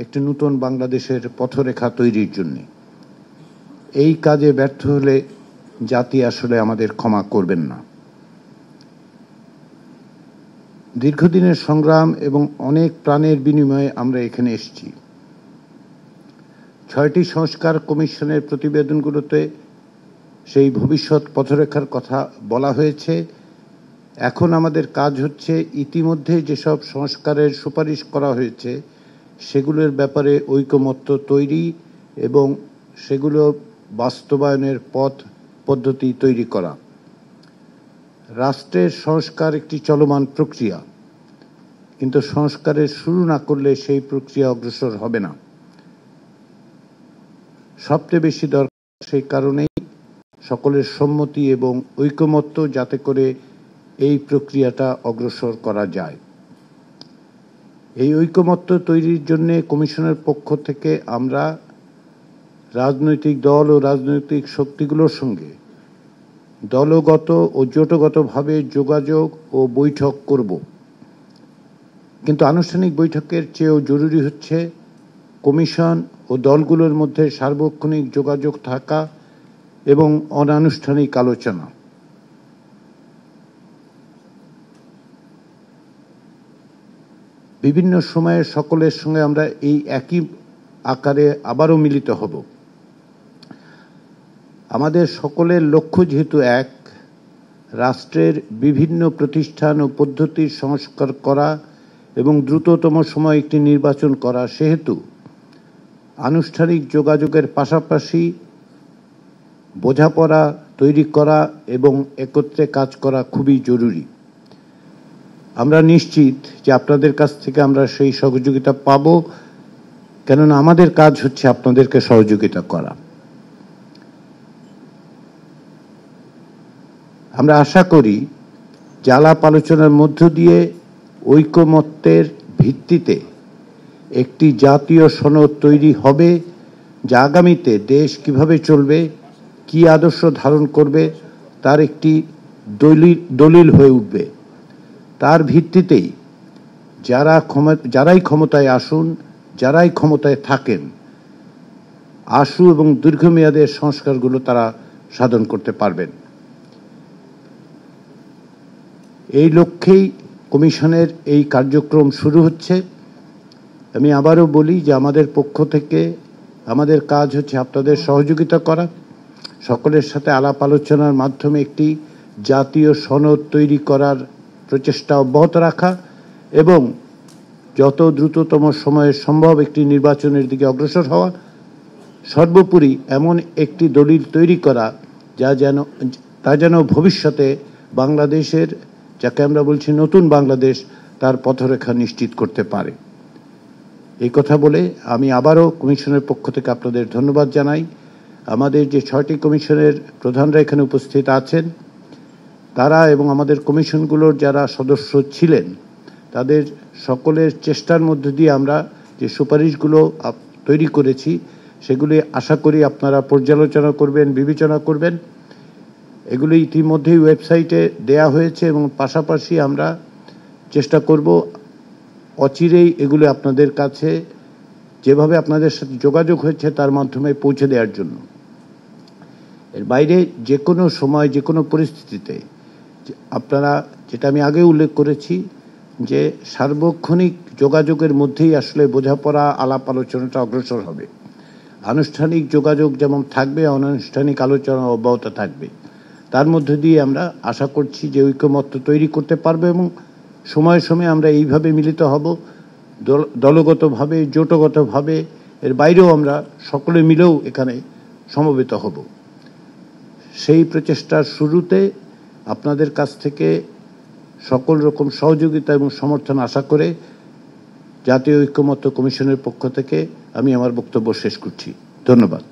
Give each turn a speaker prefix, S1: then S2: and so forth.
S1: একটি নতুন বাংলাদেশের পথরেখা তৈরির জন্য। এই কাজে ব্যর্থ হলে জাতি আসলে আমাদের ক্ষমা করবেন না। দীর্ঘদিনের সংগ্রাম এবং অনেক প্রাণের বিনিময়ে আমরা এখানে এসেছি। 6টি সংস্কার কমিশনের প্রতিবেদনগুলোতে সেই ভবিষ্যৎ পথরেখার কথা বলা হয়েছে। এখন আমাদের কাজ হচ্ছে ইতিমধ্যে যেসব সংস্কারের সুপারিশ করা হয়েছে সেগুলোর ব্যাপারে ঐকমত্য তৈরি এবং সেগুলো বাস্তবায়নের পথ পদ্ধতি তৈরি করা। রাষ্ট্রের সংস্কার একটি চলমান প্রক্রিয়া, কিন্তু সংস্কারের শুরু না করলে সেই প্রক্রিয়া অগ্রসর হবে না। সবচেয়ে বেশি দরকার সেই কারণেই সকলের সম্মতি এবং ঐকমত্য, যাতে করে এই প্রক্রিয়াটা অগ্রসর করা যায়। এই ঐকমত্য তৈরির জন্য কমিশনের পক্ষ থেকে আমরা রাজনৈতিক দল ও রাজনৈতিক শক্তিগুলোর সঙ্গে দলগত ও জোটগতভাবে যোগাযোগ ও বৈঠক করব। কিন্তু আনুষ্ঠানিক বৈঠকের চেয়েও জরুরি হচ্ছে কমিশন ও দলগুলোর মধ্যে সার্বক্ষণিক যোগাযোগ থাকা এবং অনানুষ্ঠানিক আলোচনা। বিভিন্ন সময়ে সকলের সঙ্গে আমরা এই একই আকারে আবারও মিলিত হব। আমাদের সকলের লক্ষ্য যেহেতু এক, রাষ্ট্রের বিভিন্ন প্রতিষ্ঠান ও পদ্ধতির সংস্কার করা এবং দ্রুততম সময়ে একটি নির্বাচন করা, সেহেতু আনুষ্ঠানিক যোগাযোগের পাশাপাশি বোঝাপড়া তৈরি করা এবং একত্রে কাজ করা খুবই জরুরি। আমরা নিশ্চিত যে আপনাদের কাছ থেকে আমরা সেই সহযোগিতা পাব, কেননা আমাদের কাজ হচ্ছে আপনাদেরকে সহযোগিতা করা। আমরা আশা করি যে আলাপ আলোচনার মধ্য দিয়ে ঐকমত্যের ভিত্তিতে একটি জাতীয় সনদ তৈরি হবে, যা আগামীতে দেশ কিভাবে চলবে, কি আদর্শ ধারণ করবে তার একটি দলিল হয়ে উঠবে। তার ভিত্তিতেই যারাই ক্ষমতায় আসুন, যারাই ক্ষমতায় থাকেন, আশু এবং দীর্ঘমেয়াদের সংস্কারগুলো তারা সাধন করতে পারবেন। এই লক্ষ্যেই কমিশনের এই কার্যক্রম শুরু হচ্ছে। আমি আবারও বলি যে আমাদের পক্ষ থেকে আমাদের কাজ হচ্ছে আপনাদের সহযোগিতা করা, সকলের সাথে আলাপ আলোচনার মাধ্যমে একটি জাতীয় সনদ তৈরি করার প্রচেষ্টা অব্যাহত রাখা এবং যত দ্রুততম সময়ে সম্ভব একটি নির্বাচনের দিকে অগ্রসর হওয়া। সর্বোপরি এমন একটি দলিল তৈরি করা তা যেন ভবিষ্যতে বাংলাদেশের, যাকে আমরা বলছি নতুন বাংলাদেশ, তার পথরেখা নিশ্চিত করতে পারে। এই কথা বলে আমি আবারও কমিশনের পক্ষ থেকে আপনাদের ধন্যবাদ জানাই। আমাদের যে 6টি কমিশনের প্রধানরা এখানে উপস্থিত আছেন, তারা এবং আমাদের কমিশনগুলোর যারা সদস্য ছিলেন, তাদের সকলের চেষ্টার মধ্য দিয়ে আমরা যে সুপারিশগুলো তৈরি করেছি সেগুলি আশা করি আপনারা পর্যালোচনা করবেন, বিবেচনা করবেন। এগুলি ইতিমধ্যেই ওয়েবসাইটে দেয়া হয়েছে এবং পাশাপাশি আমরা চেষ্টা করব অচিরেই এগুলি আপনাদের কাছে, যেভাবে আপনাদের সাথে যোগাযোগ হয়েছে তার মাধ্যমে পৌঁছে দেওয়ার জন্য। এর বাইরে যে কোনো সময়, যে কোনো পরিস্থিতিতে আপনারা, যেটা আমি আগে উল্লেখ করেছি, যে সার্বক্ষণিক যোগাযোগের মধ্যেই আসলে বোঝাপড়া, আলাপ আলোচনাটা অগ্রসর হবে। আনুষ্ঠানিক যোগাযোগ যেমন থাকবে, অনানুষ্ঠানিক আলোচনা অব্যাহত থাকবে। তার মধ্য দিয়ে আমরা আশা করছি যে ঐকমত্য তৈরি করতে পারবো এবং সময়ে সময়ে আমরা এইভাবে মিলিত হব, দলগতভাবে, জোটগতভাবে। এর বাইরেও আমরা সকলে মিলেও এখানে সমবেত হব। সেই প্রচেষ্টার শুরুতে আপনাদের কাছ থেকে সকল রকম সহযোগিতা এবং সমর্থন আশা করে জাতীয় ঐকমত্য কমিশনের পক্ষ থেকে আমি আমার বক্তব্য শেষ করছি। ধন্যবাদ।